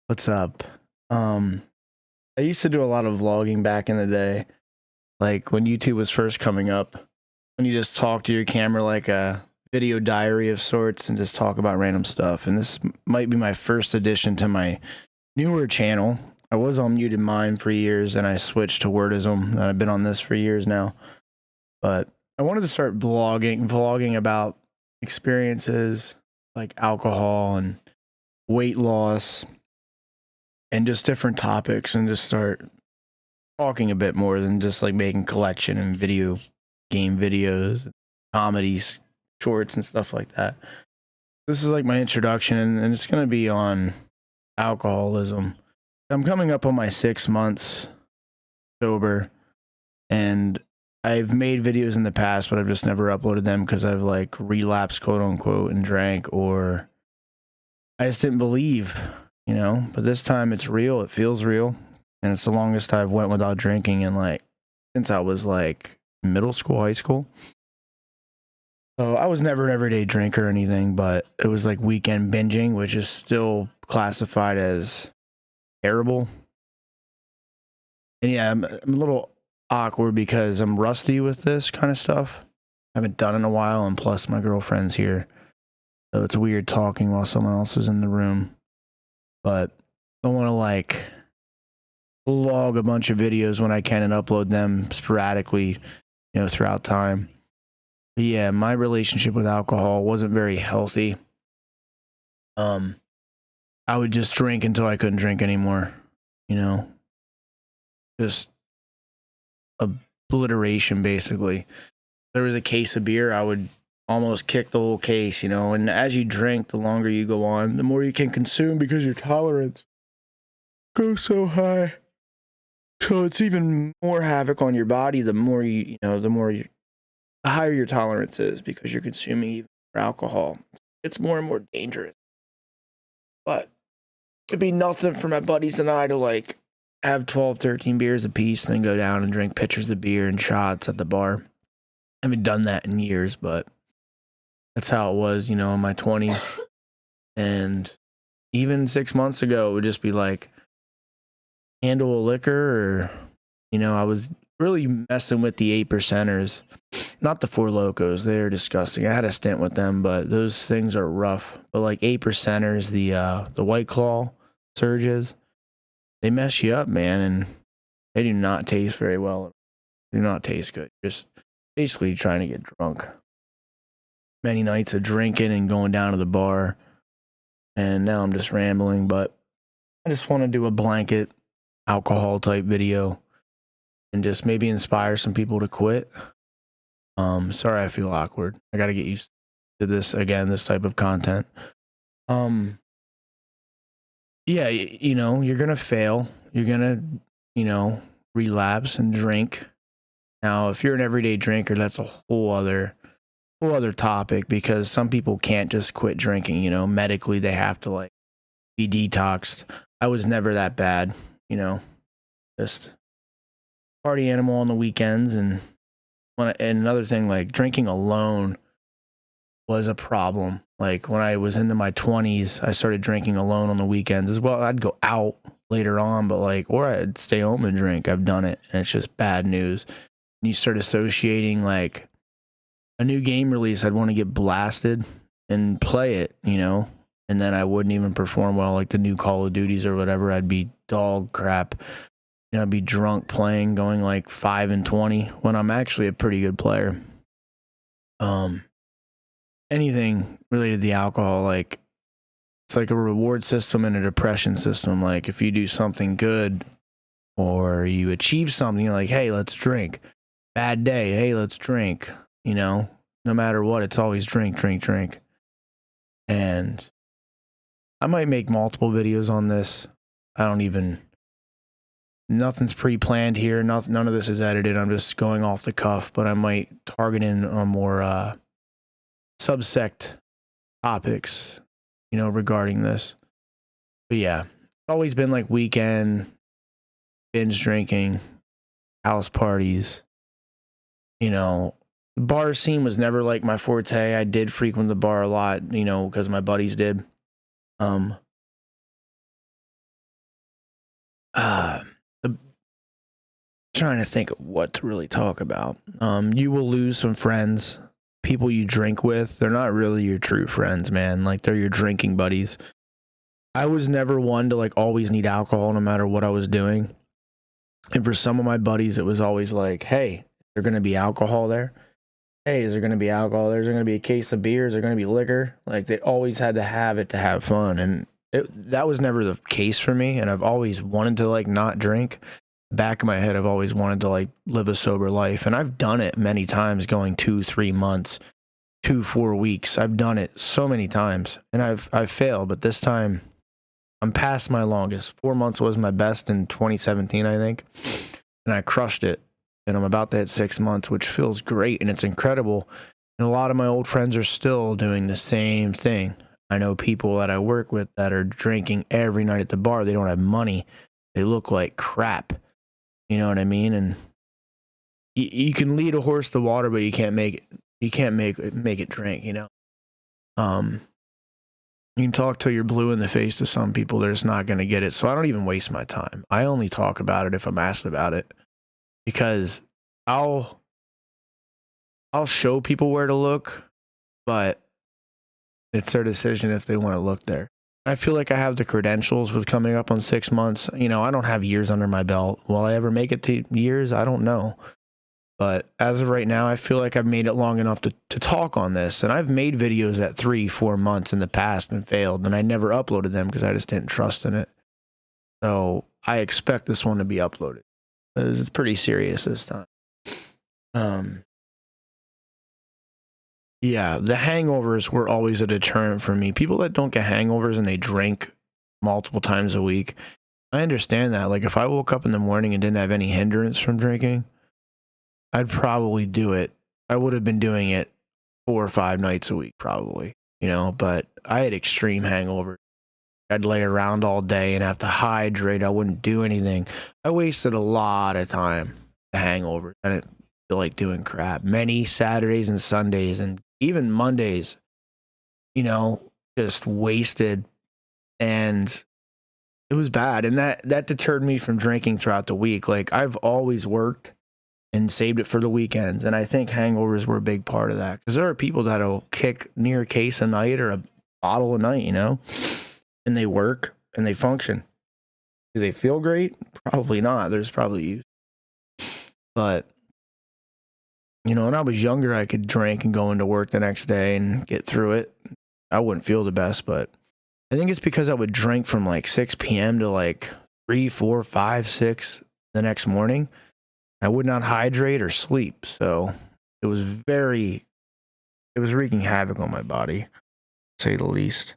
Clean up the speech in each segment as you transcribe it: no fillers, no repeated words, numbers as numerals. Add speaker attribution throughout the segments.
Speaker 1: What's up? Um, I used to do a lot of vlogging back in the day, like when YouTube was first coming up, when you just talk to your camera like a video diary of sorts and just talk about random stuff. And this might be my first addition to my newer channel. I was on muted mine for years and I switched to Wordism, and I've been on this for years now. But I wanted to start vlogging about experiences like alcohol and weight loss and just different topics, and just start talking a bit more than just like making collection and video game videos, comedies, shorts, and stuff like that. This is like my introduction, and it's going to be on alcoholism. I'm coming up on my 6 months sober, and I've made videos in the past, but I've just never uploaded them because I've like relapsed, quote unquote, and drank, or I just didn't believe, but this time it's real. It feels real. And it's the longest I've went without drinking in like since I was like middle school, high school. So I was never an everyday drinker or anything, but it was like weekend binging, which is still classified as terrible. And yeah, I'm a little awkward because I'm rusty with this kind of stuff. I haven't done it in a while, and plus my girlfriend's here. So it's weird talking while someone else is in the room. But I want to like log a bunch of videos when I can and upload them sporadically, throughout time. But yeah, my relationship with alcohol wasn't very healthy. I would just drink until I couldn't drink anymore, just obliteration basically. There was a case of beer, I would almost kick the whole case, and as you drink, the longer you go on, the more you can consume because your tolerance goes so high. So it's even more havoc on your body the more the higher your tolerance is, because you're consuming even more alcohol. It's more and more dangerous. But it'd be nothing for my buddies and I to like have 12, 13 beers apiece and then go down and drink pitchers of beer and shots at the bar. I haven't done that in years, but that's how it was, in my 20s. And even 6 months ago, it would just be like, handle a liquor, or I was really messing with the 8%ers, not the Four Locos. They're disgusting. I had a stint with them, but those things are rough. But like 8%ers, the White Claw surges, they mess you up, man, and they do not taste very well. They do not taste good. Just basically trying to get drunk. Many nights of drinking and going down to the bar, and now I'm just rambling, but I just want to do a blanket alcohol type video and just maybe inspire some people to quit. Sorry, I feel awkward. I got to get used to this again, this type of content. Yeah, you're going to fail. You're going to, relapse and drink. Now, if you're an everyday drinker, that's a whole other topic, because some people can't just quit drinking, medically they have to like be detoxed. I was never that bad. Just party animal on the weekends. And another thing, like drinking alone was a problem. Like when I was into my 20s, I started drinking alone on the weekends as well. I'd go out later on, but or I'd stay home and drink. I've done it, and it's just bad news. And you start associating like a new game release, I'd want to get blasted and play it, and then I wouldn't even perform well, like the new Call of Duties or whatever. I'd be dog crap. I'd be drunk playing, going like 5-20 when I'm actually a pretty good player. Anything related to the alcohol, like it's like a reward system and a depression system. Like if you do something good or you achieve something, you're like, hey, let's drink. Bad day, hey, let's drink. No matter what, it's always drink. And I might make multiple videos on this. Nothing's pre-planned here. None of this is edited. I'm just going off the cuff, but I might target in on more subsect topics, regarding this. But yeah, it's always been like weekend binge drinking, house parties. The bar scene was never like my forte. I did frequent the bar a lot, because my buddies did. uh, the, trying to think of what to really talk about. You will lose some friends, people you drink with. They're not really your true friends, man. Like, they're your drinking buddies. I was never one to like always need alcohol no matter what I was doing. And for some of my buddies, it was always like, hey, is there going to be alcohol there? Hey, is there going to be alcohol there? Is there going to be a case of beer? Is there going to be liquor? Like, they always had to have it to have fun. And that was never the case for me. And I've always wanted to like not drink. Back of my head, I've always wanted to like live a sober life. And I've done it many times, going 2-3 months, 2-4 weeks. I've done it so many times and I've failed. But this time I'm past my longest. 4 months was my best in 2017, I think. And I crushed it. And I'm about to hit 6 months, which feels great. And it's incredible. And a lot of my old friends are still doing the same thing. I know people that I work with that are drinking every night at the bar. They don't have money. They look like crap. You know what I mean? And you can lead a horse to water, but you can't make it. You can't make it drink. You know. You can talk till you're blue in the face to some people. They're just not going to get it. So I don't even waste my time. I only talk about it if I'm asked about it, because I'll show people where to look, but it's their decision if they want to look there. I feel like I have the credentials with coming up on 6 months. You know, I don't have years under my belt. Will I ever make it to years? I don't know. But as of right now, I feel like I've made it long enough to talk on this. And I've made videos at 3-4 months in the past and failed. And I never uploaded them because I just didn't trust in it. So I expect this one to be uploaded. It's pretty serious this time. Yeah, the hangovers were always a deterrent for me. People that don't get hangovers and they drink multiple times a week, I understand that. Like, if I woke up in the morning and didn't have any hindrance from drinking, I'd probably do it. I would have been doing it 4 or 5 nights a week, probably, you know, but I had extreme hangovers. I'd lay around all day and have to hydrate. I wouldn't do anything. I wasted a lot of time to hangovers. I didn't feel like doing crap. Many Saturdays and Sundays and even Mondays, you know, just wasted, and it was bad. And that deterred me from drinking throughout the week. Like, I've always worked and saved it for the weekends. And I think hangovers were a big part of that, because there are people that'll kick near a case a night or a bottle a night, you know, and they work and they function. Do they feel great? Probably not. There's probably use. But, you know, when I was younger, I could drink and go into work the next day and get through it. I wouldn't feel the best, but I think it's because I would drink from like 6 p.m. to like 3, 4, 5, 6 the next morning. I would not hydrate or sleep. So it was wreaking havoc on my body, to say the least.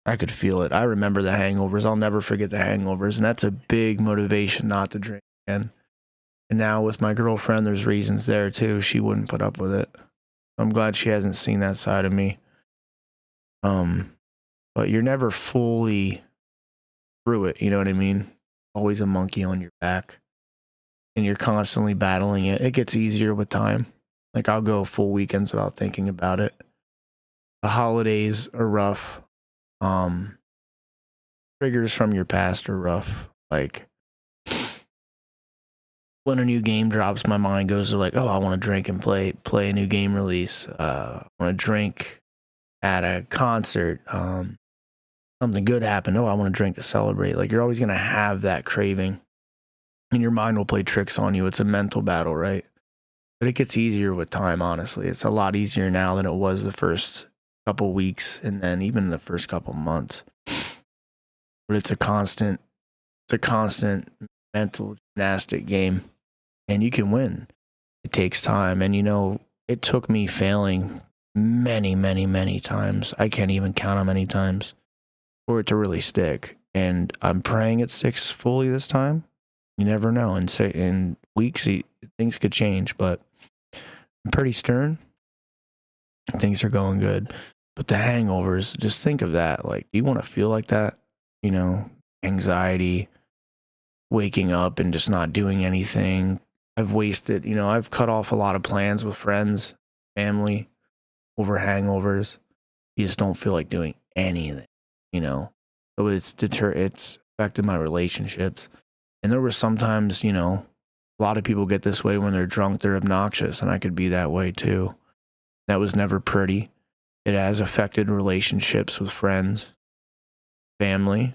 Speaker 1: I could feel it. I remember the hangovers. I'll never forget the hangovers. And that's a big motivation not to drink again. And now with my girlfriend, there's reasons there too. She wouldn't put up with it. I'm glad she hasn't seen that side of me. But you're never fully through it. You know what I mean? Always a monkey on your back. And you're constantly battling it. It gets easier with time. Like, I'll go full weekends without thinking about it. The holidays are rough. Triggers from your past are rough. Like, when a new game drops, my mind goes to like, oh, I want to drink and play a new game release. I want to drink at a concert. Something good happened. Oh, I want to drink to celebrate. Like, you're always going to have that craving. And your mind will play tricks on you. It's a mental battle, right? But it gets easier with time, honestly. It's a lot easier now than it was the first couple weeks, and then even the first couple months. But it's a constant mental gymnastic game, and you can win. It takes time, and you know, it took me failing many, many, many times. I can't even count how many times for it to really stick. And I'm praying it sticks fully this time. You never know. In weeks, things could change, but I'm pretty stern. Things are going good. But the hangovers, just think of that. Like, do you want to feel like that? You know, anxiety, waking up and just not doing anything. I've cut off a lot of plans with friends, family, over hangovers. You just don't feel like doing anything, you know? So it's affected my relationships. And there were sometimes, you know, a lot of people get this way when they're drunk, they're obnoxious, and I could be that way too. That was never pretty. It has affected relationships with friends, family.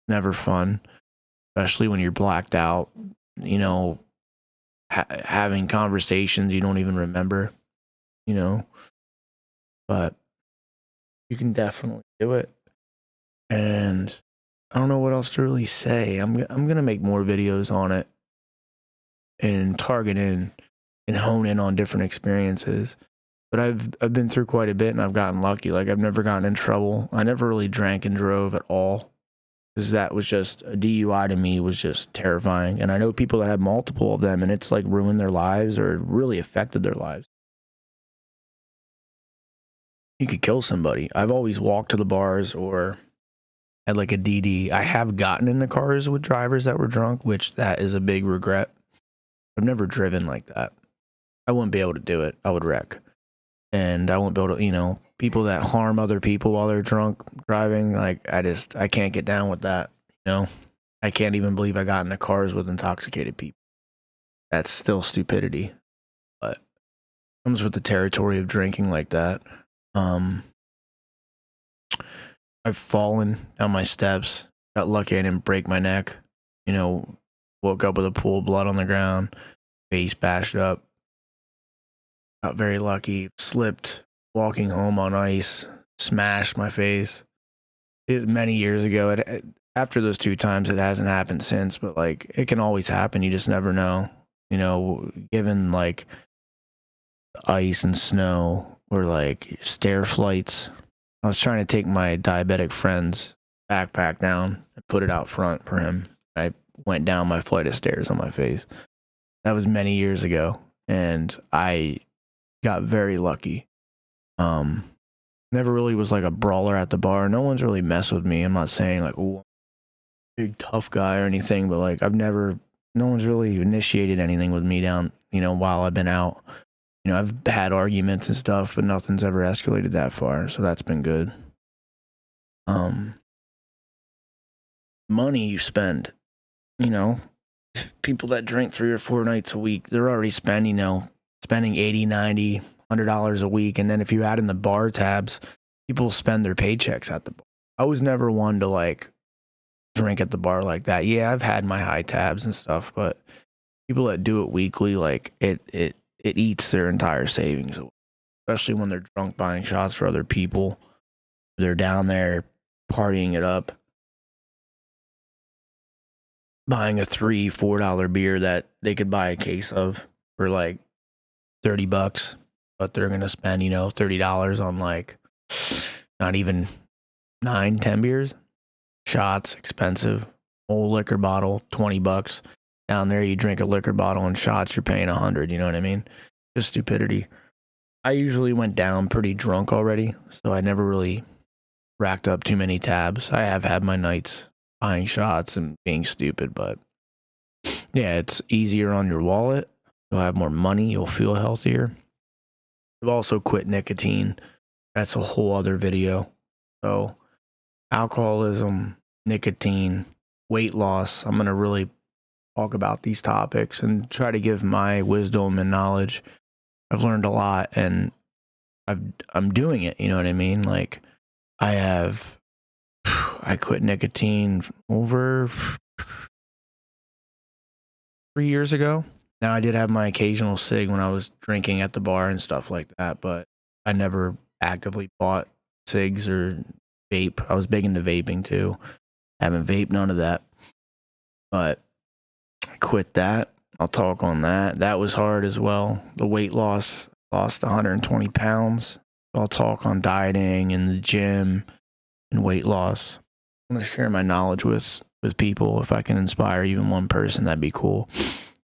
Speaker 1: Never fun, especially when you're blacked out, you know, having conversations you don't even remember, you know, but you can definitely do it. And I don't know what else to really say. I'm going to make more videos on it and target in and hone in on different experiences. But I've been through quite a bit and I've gotten lucky. Like I've never gotten in trouble. I never really drank and drove at all, because that was just a DUI to me was just terrifying. And I know people that have multiple of them and it's like ruined their lives or really affected their lives. You could kill somebody. I've always walked to the bars or had like a DD. I have gotten in the cars with drivers that were drunk, which that is a big regret. I've never driven like that. I wouldn't be able to do it. I would wreck. And I won't be able to, you know, people that harm other people while they're drunk driving, like I can't get down with that, you know. I can't even believe I got into cars with intoxicated people. That's still stupidity, but comes with the territory of drinking like that. I've fallen down my steps, got lucky I didn't break my neck, you know, woke up with a pool of blood on the ground, face bashed up. Got very lucky, slipped walking home on ice, smashed my face. Many years ago. After those 2 times, it hasn't happened since, but like it can always happen. You just never know, you know, given like ice and snow or like stair flights. I was trying to take my diabetic friend's backpack down and put it out front for him. I went down my flight of stairs on my face. That was many years ago, and I got very lucky. Never really was like a brawler at the bar. No one's really messed with me. I'm not saying like, oh, big tough guy or anything, but like no one's really initiated anything with me down, you know, while I've been out. You know, I've had arguments and stuff, but nothing's ever escalated that far, so that's been good. Money you spend, you know, people that drink 3 or 4 nights a week, they're already spending $80, $90, $100 a week. And then if you add in the bar tabs, people spend their paychecks at the bar. I was never one to like drink at the bar like that. Yeah, I've had my high tabs and stuff, but people that do it weekly, like it eats their entire savings away, especially when they're drunk buying shots for other people. They're down there partying it up, buying a $3, $4 beer that they could buy a case of for like $30, but they're gonna spend, you know, $30 on like not even 9, 10 beers. Shots, expensive. Whole liquor bottle, $20. Down there, you drink a liquor bottle and shots, you're paying $100. You know what I mean? Just stupidity. I usually went down pretty drunk already, so I never really racked up too many tabs. I have had my nights buying shots and being stupid, but yeah, it's easier on your wallet. You'll have more money. You'll feel healthier. I've also quit nicotine. That's a whole other video. So alcoholism, nicotine, weight loss. I'm going to really talk about these topics and try to give my wisdom and knowledge. I've learned a lot and I'm doing it. You know what I mean? Like I quit nicotine over 3 years ago. Now I did have my occasional cig when I was drinking at the bar and stuff like that, but I never actively bought cigs or vape. I was big into vaping too. Haven't vaped, none of that. But I quit that. I'll talk on that. That was hard as well. The weight loss, lost 120 pounds. I'll talk on dieting and the gym and weight loss. I'm going to share my knowledge with people. If I can inspire even one person, that'd be cool.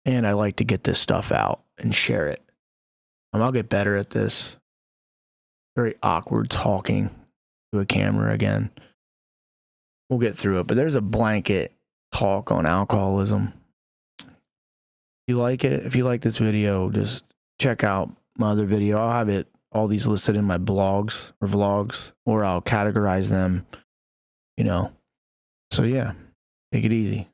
Speaker 1: And I like to get this stuff out and share it. I'll get better at this. Very awkward talking to a camera again. We'll get through it, but there's a blanket talk on alcoholism. If you like it, if you like this video, just check out my other video. I'll have all these listed in my blogs or vlogs, or I'll categorize them, you know. So yeah, take it easy.